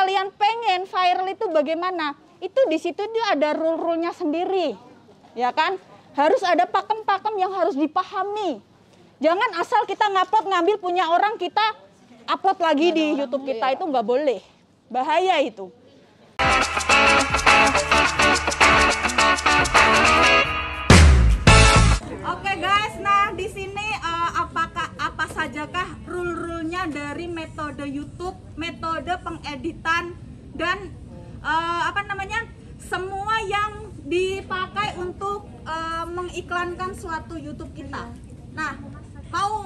kalian pengen viral itu bagaimana? Itu di situ tuh ada rule-rule-nya sendiri. Ya kan? Harus ada pakem-pakem yang harus dipahami. Jangan asal kita ngupload ngambil punya orang kita upload lagi di YouTube kita, itu nggak boleh. Bahaya itu. Oke guys, nah di sini apa sajakah rule-rule-nya dari metode YouTube, metode pengeditan dan semua yang dipakai untuk mengiklankan suatu YouTube kita. Nah,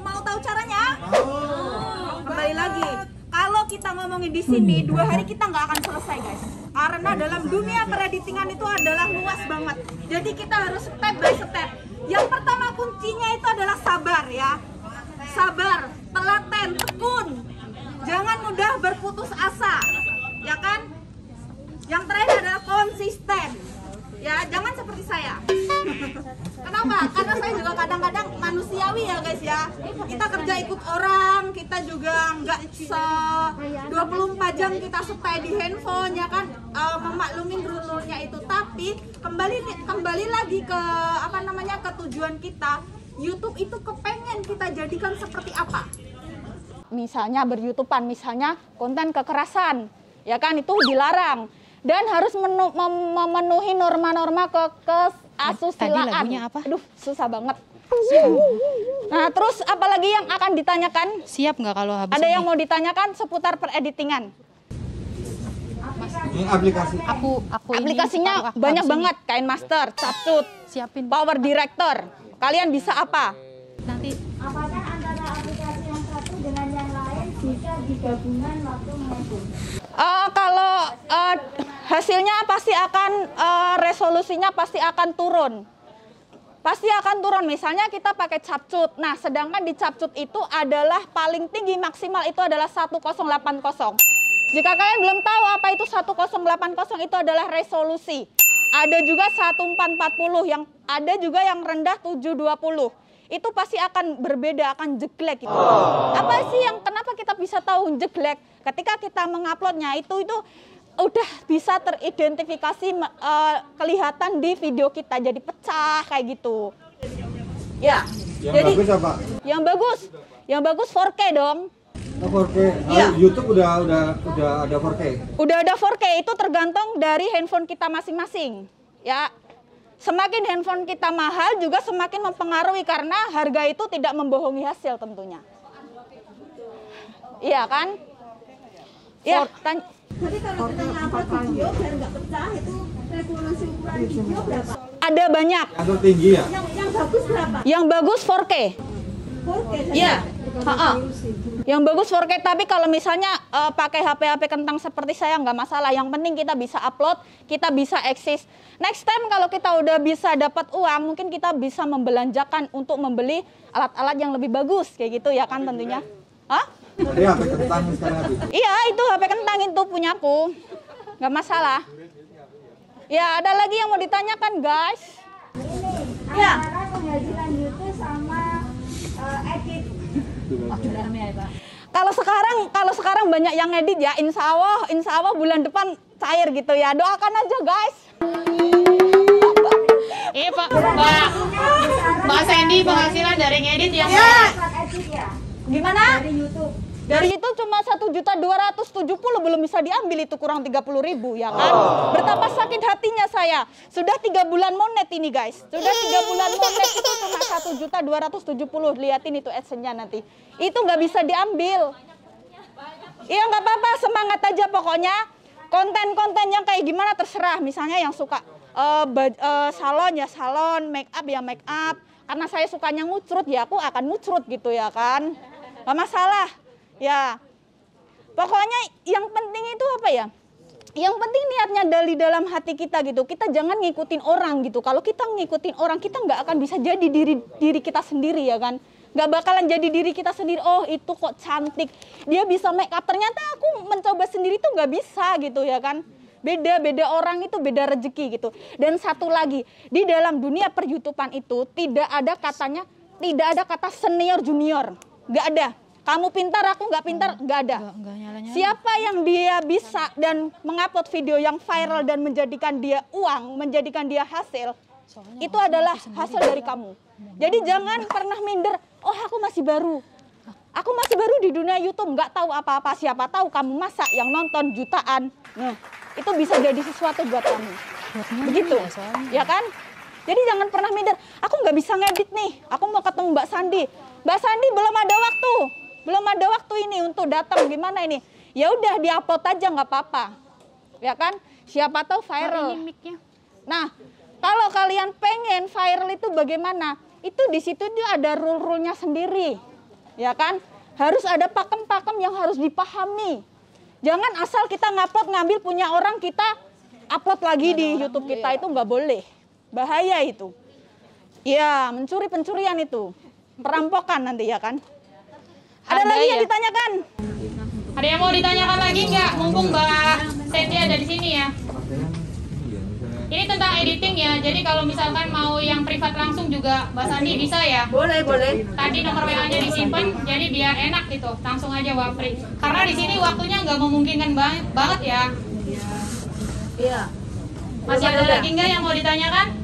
mau tahu caranya? Kembali lagi. Kalau kita ngomongin di sini 2 hari kita nggak akan selesai guys. Karena dalam dunia pereditingan itu adalah luas banget. Jadi kita harus step by step. Yang pertama kuncinya itu adalah sabar ya. Sabar, telaten, tekun. Jangan mudah berputus asa. Ya kan? Yang terakhir adalah konsisten. Ya, jangan seperti saya. Kenapa? Karena saya juga kadang-kadang manusiawi ya guys ya. Kita kerja ikut orang, kita juga nggak 24 jam kita stay di handphone ya kan, memaklumin rule-nya itu. Tapi kembali lagi ke ke tujuan kita. YouTube itu kepengen kita jadikan seperti apa? Misalnya ber-YouTubean, misalnya konten kekerasan, ya kan itu dilarang. Dan harus memenuhi norma-norma keasusilaan. Tadi lagunya apa? Aduh, susah banget. Nah, terus apalagi yang akan ditanyakan? Siap nggak kalau habis Ada ini? yang mau ditanyakan seputar pereditingan? Ini aplikasi. Aplikasinya banyak banget. KineMaster, Capcut, Siapin. Power Director. Kalian bisa apa? Nanti. Apakah antara aplikasi yang satu dengan yang lain bisa digabungkan waktu mengedit? Kalau hasilnya pasti akan resolusinya pasti akan turun. Pasti akan turun. Misalnya kita pakai Capcut. Nah, sedangkan di Capcut itu adalah paling tinggi maksimal itu adalah 1080. Jika kalian belum tahu apa itu 1080, itu adalah resolusi. Ada juga 1440, yang ada juga yang rendah 720. Itu pasti akan berbeda, akan jeglek gitu. Apa sih yang kenapa kita bisa tahu jeglek? Ketika kita menguploadnya itu udah bisa teridentifikasi kelihatan di video kita jadi pecah kayak gitu. Ya. Yang Jadi bagus apa? Yang bagus 4K dong. Oh, 4K. Iya. YouTube udah ada 4K. Udah ada 4K, itu tergantung dari handphone kita masing-masing. Ya. Semakin handphone kita mahal juga semakin mempengaruhi karena harga itu tidak membohongi hasil tentunya. Iya kan? Iya. Jadi kalau kita ngupload video biar nggak pecah itu resolusi ukuran video berapa? Ada banyak. Yang tertinggi ya? Yang bagus berapa? Yang bagus 4K. 4K saja? Iya. Yang bagus 4K, tapi kalau misalnya pakai HP kentang seperti saya nggak masalah. Yang penting kita bisa upload, kita bisa eksis. Next time kalau kita udah bisa dapat uang, mungkin kita bisa membelanjakan untuk membeli alat-alat yang lebih bagus kayak gitu ya kan tentunya. Hah? Tadi HP kentang sekarang habis. Iya, itu HP kentang itu punyaku. Nggak masalah. Ya, ada lagi yang mau ditanyakan, guys? Ini Ya. antara penghasilan YouTube sama edit. Kalau sekarang banyak yang edit ya, insya Allah bulan depan cair gitu ya. Doakan aja, guys. Mbak Sandy penghasilan dari ngedit yang Edit ya? Gimana? Dari YouTube. Dari itu cuma 1.270.000 belum bisa diambil, itu kurang 30.000 ya kan. Betapa sakit hatinya saya. Sudah 3 bulan monet ini guys. Sudah 3 bulan monet itu cuma 1.270.000. Liatin itu adsense-nya nanti. Itu nggak bisa diambil. Iya nggak apa-apa, semangat aja pokoknya. Konten-konten yang kayak gimana terserah. Misalnya yang suka salon ya salon, make up ya make up. Karena saya sukanya ngucrut ya aku akan ngucrut gitu ya kan. Nggak masalah. Ya, pokoknya yang penting itu apa ya? Yang penting niatnya dari dalam hati kita gitu. Kita jangan ngikutin orang gitu. Kalau kita ngikutin orang, kita nggak akan bisa jadi diri kita sendiri ya kan. Nggak bakalan jadi diri kita sendiri. Oh itu kok cantik, dia bisa make up. Ternyata aku mencoba sendiri tuh nggak bisa gitu ya kan. Beda orang itu beda rezeki gitu. Dan satu lagi, di dalam dunia per-YouTubean itu tidak ada kata senior junior. Nggak ada. Kamu pintar, aku nggak pintar, nggak ada. Enggak nyala-nyala. Siapa yang dia bisa dan mengupload video yang viral dan menjadikan dia uang, menjadikan dia hasil, itu adalah hasil dari kamu. Jadi jangan pernah minder, oh aku masih baru. Aku masih baru di dunia YouTube, nggak tahu apa-apa. Siapa tahu kamu masak yang nonton jutaan. Nah, itu bisa jadi sesuatu buat kamu. Begitu, ya kan? Jadi jangan pernah minder, aku nggak bisa ngedit nih, aku mau ketemu Mbak Sandi. Mbak Sandi belum ada waktu. Belum ada waktu ini untuk datang, gimana ini? Ya udah diupload aja nggak apa-apa, ya kan? Siapa tahu viral. Nah, kalau kalian pengen viral itu bagaimana? Itu di situ dia ada rule-rule-nya sendiri, ya kan? Harus ada pakem-pakem yang harus dipahami. Jangan asal kita ngupload ngambil punya orang kita upload lagi di YouTube kita, itu nggak boleh, bahaya itu. Ya, pencurian itu, perampokan nanti ya kan? Ada lagi yang ditanyakan? Ada yang mau ditanyakan lagi nggak? Mumpung Mbak Sandy ada di sini ya. Ini tentang editing ya. Jadi kalau misalkan mau yang privat langsung juga Mbak Sandi bisa ya? Boleh. Tadi nomor WA-nya disimpan, jadi biar enak gitu. Langsung aja Wapri. Karena di sini waktunya nggak memungkinkan banget ya. Iya. Masih ada lagi nggak yang mau ditanyakan?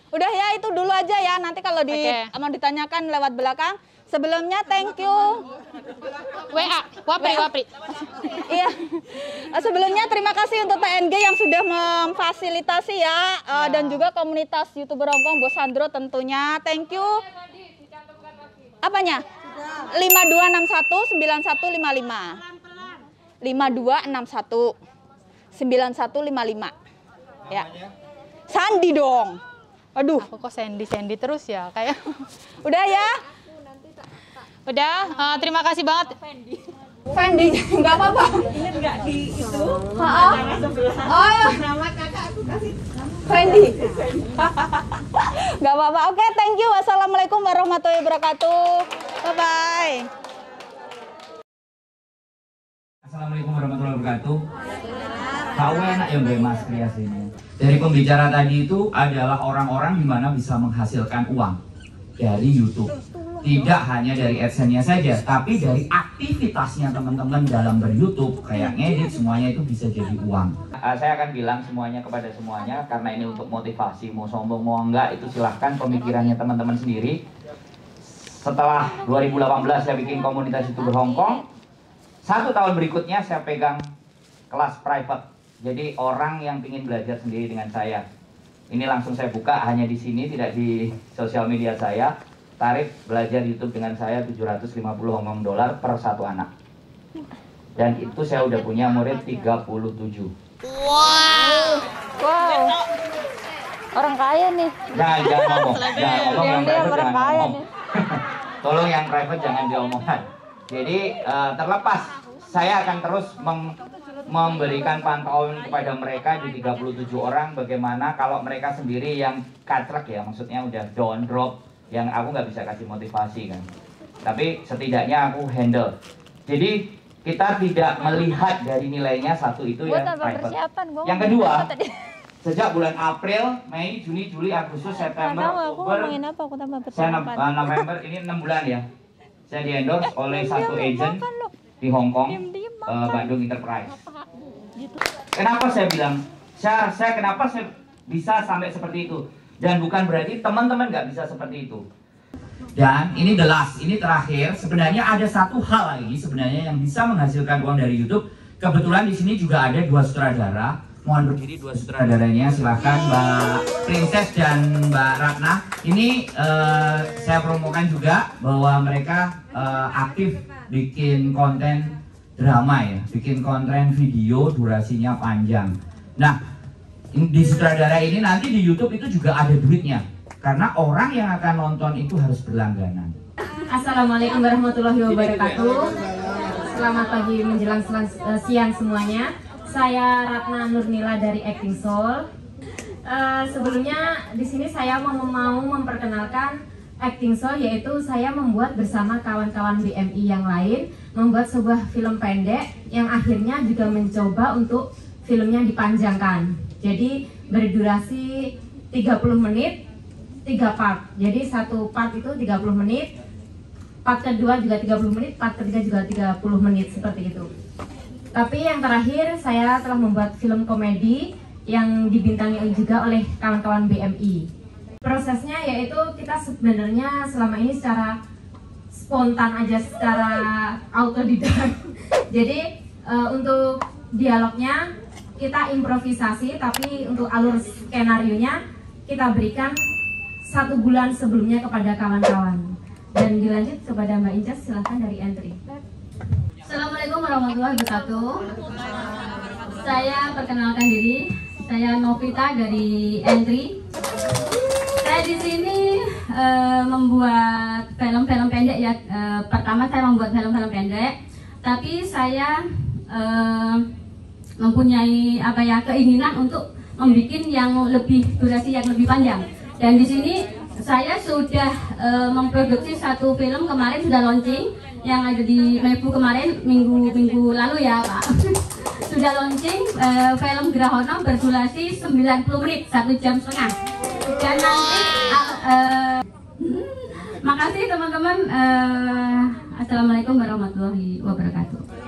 Udah ya, itu dulu aja ya. Nanti kalau mau ditanyakan lewat belakang. Sebelumnya thank you. WA, Wapri. Iya. Sebelumnya terima kasih untuk TNG yang sudah memfasilitasi ya, dan juga komunitas YouTuber Hongkong Bos Sandro tentunya. Thank you. Apanya? 5261 9155. 5261 9155. Ya. Sandi dong. Aduh. Aku kok Sandy terus ya kayak. Udah ya. Udah, terima kasih banget. Fendi, nggak apa-apa. Ini nggak di itu. Oh ya. Nama kakak aku kasih. Fendi. Nggak apa-apa. Oke, thank you. Wassalamualaikum warahmatullahi wabarakatuh. Bye bye. Assalamualaikum warahmatullahi wabarakatuh. Kau enak yang gue mas kreasinya. Dari pembicara tadi itu adalah orang-orang di mana bisa menghasilkan uang dari YouTube. Tidak hanya dari AdSense-nya saja, tapi dari aktivitasnya teman-teman dalam ber-YouTube, kayak ngedit, semuanya itu bisa jadi uang. Saya akan bilang semuanya kepada semuanya, karena ini untuk motivasi, mau sombong mau enggak, itu silahkan pemikirannya teman-teman sendiri. Setelah 2018 saya bikin komunitas YouTuber Hongkong, 1 tahun berikutnya saya pegang kelas private. Jadi orang yang ingin belajar sendiri dengan saya. Ini langsung saya buka, hanya di sini, tidak di sosial media saya. Tarif belajar YouTube dengan saya 750 Hong Kong dollar per 1 anak. Dan itu saya udah punya murid 37. Wow. Orang kaya nih. Jangan ngomong. Jangan ngomong yang private, orang jangan kaya ngomong. nih. Tolong yang private jangan diomongkan. Jadi terlepas, saya akan terus memberikan pantauan kepada mereka di 37 orang. Bagaimana kalau mereka sendiri yang kacrek ya, maksudnya udah down drop, yang aku nggak bisa kasih motivasi kan, tapi setidaknya aku handle. Jadi kita tidak melihat dari nilainya, satu itu yang private. Yang kedua, sejak bulan April, Mei, Juni, Juli, Agustus, September, Oktober, November, ini 6 bulan ya, saya di-endorse oleh satu agent di Hong Kong, Bandung Enterprise. Kenapa saya bilang, kenapa saya bisa sampai seperti itu? Dan bukan berarti teman-teman nggak bisa seperti itu. Dan ini the last, ini terakhir. Sebenarnya ada satu hal lagi sebenarnya yang bisa menghasilkan uang dari YouTube. Kebetulan di sini juga ada 2 sutradara. Mohon berdiri 2 sutradaranya, silahkan Mbak Princess dan Mbak Ratna. Ini saya promokan juga bahwa mereka aktif bikin konten drama ya, bikin konten video durasinya panjang. Nah, di sutradara ini nanti di YouTube itu juga ada duitnya, karena orang yang akan nonton itu harus berlangganan. Assalamualaikum warahmatullahi wabarakatuh. Selamat pagi menjelang siang semuanya. Saya Ratna Nurnila dari Acting Soul. Sebelumnya di sini saya mau memperkenalkan Acting Soul, yaitu saya membuat bersama kawan-kawan BMI yang lain membuat sebuah film pendek yang akhirnya juga mencoba untuk filmnya dipanjangkan. Jadi berdurasi 30 menit 3 part. Jadi 1 part itu 30 menit. part kedua juga 30 menit, part ketiga juga 30 menit seperti itu. Tapi yang terakhir saya telah membuat film komedi yang dibintangi juga oleh kawan-kawan BMI. Prosesnya yaitu kita sebenarnya selama ini secara spontan aja, secara autodidak. Jadi untuk dialognya kita improvisasi, tapi untuk alur skenarionya kita berikan 1 bulan sebelumnya kepada kawan-kawan. Dan dilanjut kepada Mbak Incas, silahkan dari entry. Assalamualaikum warahmatullahi wabarakatuh. Saya perkenalkan diri, saya Novita dari entry. Saya di sini membuat film-film pendek ya. Pertama saya membuat film-film pendek, tapi saya mempunyai keinginan untuk membuat yang lebih durasi yang lebih panjang. Dan di sini saya sudah memproduksi 1 film, kemarin sudah launching yang ada di Mebu kemarin minggu lalu ya Pak. Sudah launching film Grahono berdurasi 90 menit, 1,5 jam. Dan nanti makasih teman-teman. Assalamualaikum warahmatullahi wabarakatuh.